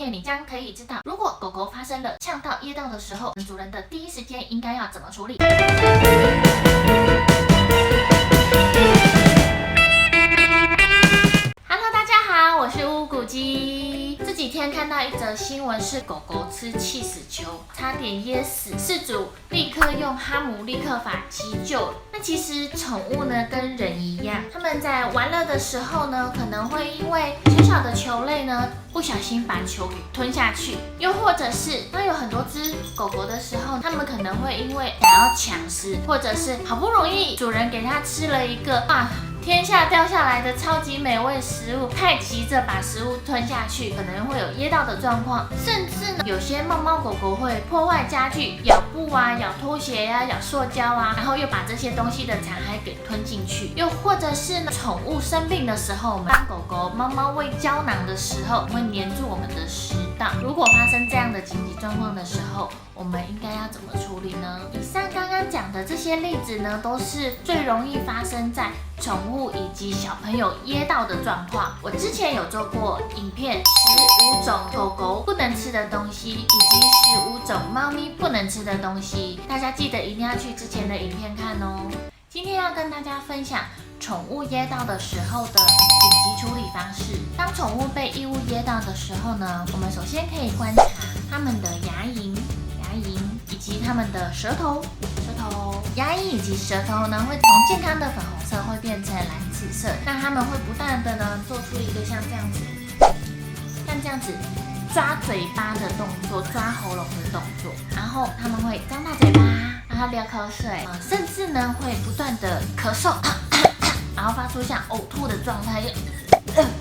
练，你将可以知道，如果狗狗发生了呛到、噎到的时候，主人的第一时间应该要怎么处理。Hello， 大家好，我是乌骨鸡。这几天看到一则新闻，是狗狗吃气死球，差点噎死，饲主立刻用哈姆立克法急救。那其实宠物呢跟人一样，他们在玩乐的时候呢，可能会因为小小的球类呢，不小心把球给吞下去，又或者是当有很多只狗狗的时候，他们可能会因为想要抢食，或者是好不容易主人给它吃了一个天下掉下来的超级美味食物，太急着把食物吞下去，可能会有噎到的状况。甚至呢，有些猫猫狗狗会破坏家具，咬布啊、咬拖鞋呀、咬塑胶啊，然后又把这些东西的残骸给吞进去。又或者是呢，宠物生病的时候，我们帮狗狗、猫猫喂胶囊的时候，会黏住我们的食道。如果发生这样的紧急状况的时候，我们应该要怎么处理呢？以上刚刚讲的这些例子呢，都是最容易发生在宠物以及小朋友噎到的状况。我之前有做过影片，15种狗狗不能吃的东西，以及15种猫咪不能吃的东西，大家记得一定要去之前的影片看哦。今天要跟大家分享宠物噎到的时候的紧急处理方式。当宠物被异物噎到的时候呢，我们首先可以观察它们的牙龈以及它们的舌头。牙龈以及舌头呢，会从健康的粉红色会变成蓝紫色。那它们会不断的呢，做出一个像这样子抓嘴巴的动作，抓喉咙的动作，然后它们会张大嘴巴，然后流口水，甚至呢会不断的咳嗽，然后发出像呕吐的状态。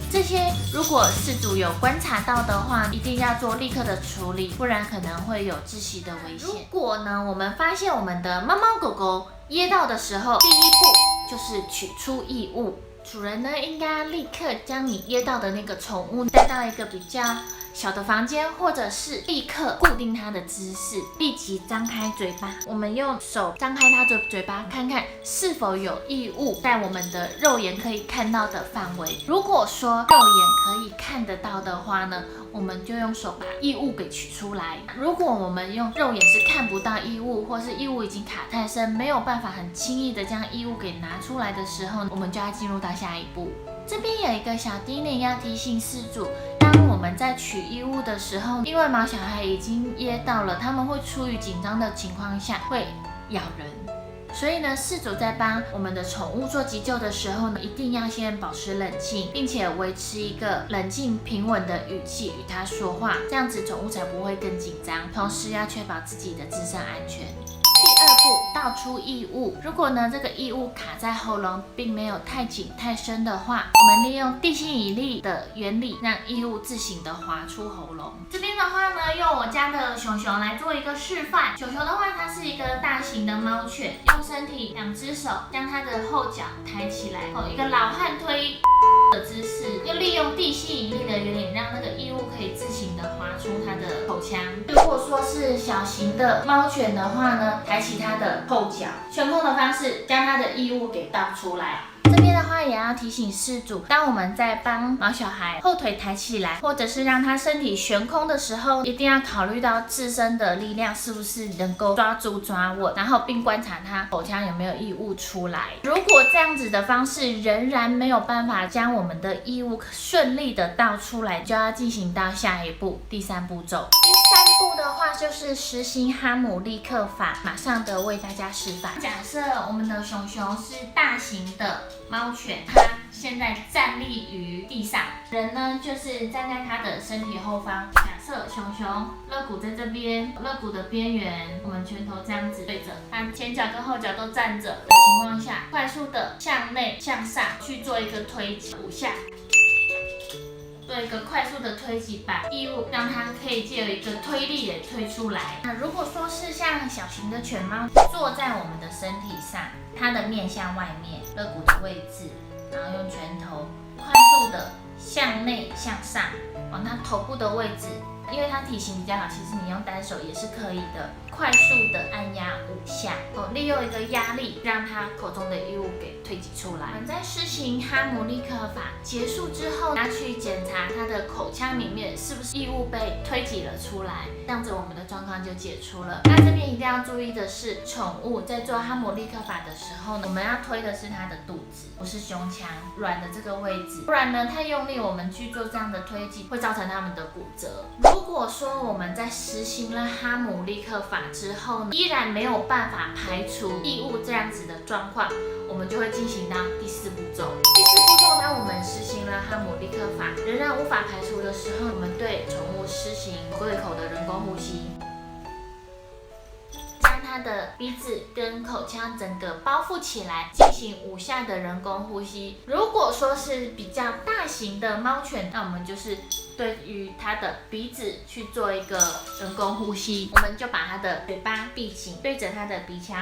这些如果饲主有观察到的话，一定要做立刻的处理，不然可能会有窒息的危险。如果呢，我们发现我们的猫猫狗狗噎到的时候，第一步就是取出异物。主人呢，应该立刻将你噎到的那个宠物带到一个比较小的房间，或者是立刻固定它的姿势，立即张开嘴巴。我们用手张开它的嘴巴，看看是否有异物在我们的肉眼可以看到的范围。如果说肉眼可以看得到的话呢，我们就用手把异物给取出来。如果我们用肉眼是看不到异物，或是异物已经卡太深，没有办法很轻易的将异物给拿出来的时候，我们就要进入到下一步。这边有一个小叮咛要提醒饲主，当我们在取异物的时候，因为毛小孩已经噎到了，他们会出于紧张的情况下会咬人，所以呢，饲主在帮我们的宠物做急救的时候呢，一定要先保持冷静，并且维持一个冷静平稳的语气与它说话，这样子宠物才不会更紧张，同时要确保自己的自身安全。第二步，倒出异物。如果呢这个异物卡在喉咙，并没有太紧太深的话，我们利用地心引力的原理，让异物自行的滑出喉咙。这边的话呢，用我家的熊熊来做一个示范。熊熊的话，它是一个大型的猫犬，用身体2只手将它的后脚抬起来，一个老汉推的姿势，又利用地心引力的原理，让那个异物可以自行的滑出它的口腔。如果说是小型的猫犬的话呢，抬起它的后脚，悬空的方式将它的异物给倒出来。这边的话也要提醒饲主，当我们在帮毛小孩后腿抬起来，或者是让他身体悬空的时候，一定要考虑到自身的力量是不是能够抓住抓稳，然后并观察他口腔有没有异物出来。如果这样子的方式仍然没有办法将我们的异物顺利的倒出来，就要进行到下一步，第3步骤。第3步的话就是实行哈姆立克法，马上的为大家示范。假设我们的熊熊是大型的猫犬，它现在站立于地上，人呢就是站在它的身体后方。假设熊熊肋骨在这边，肋骨的边缘，我们拳头这样子对着，它前脚跟后脚都站着的情况下，快速的向内向上去做一个推挤5下。做一个快速的推挤，把异物让它可以借由一个推力也推出来。那如果说是像小型的犬猫，坐在我们的身体上，它的面向外面，肋骨的位置，然后用拳头快速的向内向上，往它头部的位置，因为它体型比较小，其实你用单手也是可以的，快速的按压5下，利用一个压力让它口中的异物给推挤出来。我们在施行哈姆立克法结束之后，拿去检查它的口腔里面是不是异物被推挤了出来，这样子我们的状况就解除了。那这边一定要注意的是，宠物在做哈姆立克法的时候呢，我们要推的是它的肚子，不是胸腔软的这个位置，不然呢太用力，我们去做这样的推挤会造成它们的骨折。如果说我们在实行了哈姆立克法之后呢，依然没有办法排除异物这样子的状况，我们就会进行到第4步骤。第4步骤，当我们实行了哈姆立克法，仍然无法排除的时候，我们对宠物施行对口的人工呼吸，将它的鼻子跟口腔整个包覆起来，进行5下的人工呼吸。如果说是比较大型的猫犬，那我们就是对于它的鼻子去做一个人工呼吸，我们就把它的嘴巴闭紧，对着它的鼻腔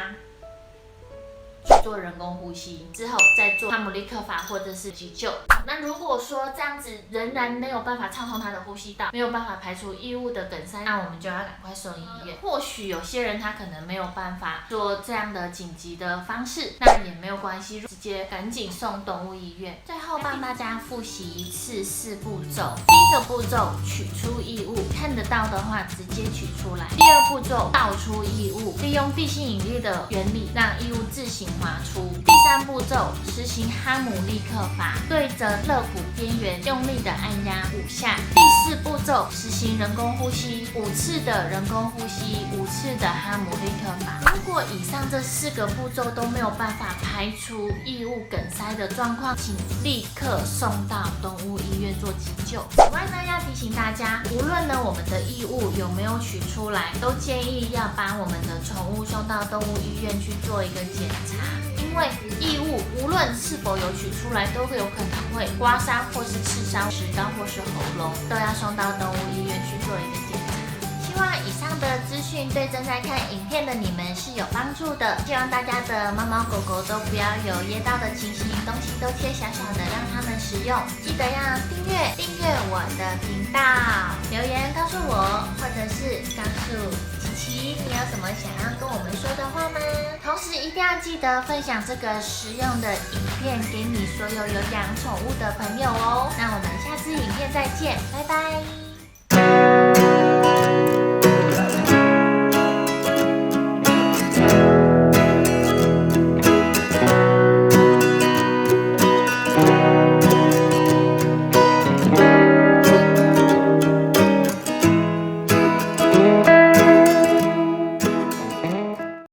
去做人工呼吸，之后再做哈姆立克法或者是急救。那如果说这样子仍然没有办法畅通它的呼吸道，没有办法排除异物的梗塞，那我们就要赶快送医院。或许有些人他可能没有办法做这样的紧急的方式，那也没有关系，直接赶紧送动物医院。最后帮大家复习一次4步骤。第一个步骤，取出异物，看得到的话直接取出来。第2步骤，倒出异物，利用地心引力的原理让异物自行滑出。第3步骤，实行哈姆立克法，对着肋骨边缘用力的按压5下。第4步骤，实行人工呼吸，5次的人工呼吸，5次的哈姆立克法。如果以上这4个步骤都没有办法排除异物梗塞的状况，请立刻送到动物医院做急救。此外呢，要提醒大家，无论呢我们的异物有没有取出来，都建议要把我们的宠物送到动物医院去做一个检查。因为异物无论是否有取出来，都有可能会刮伤或是刺伤食道或是喉咙，都要送到动物医院去做一个检查。希望以上的资讯对正在看影片的你们是有帮助的。希望大家的猫猫狗狗都不要有噎到的情形，东西都切小小的让它们食用。记得要订阅我的频道，留言告诉我，或者是告诉琪琪你有什么想要跟我们说的话吗？同时一定要记得分享这个实用的影片给你所有有养宠物的朋友哦。那我们下次影片再见，拜拜。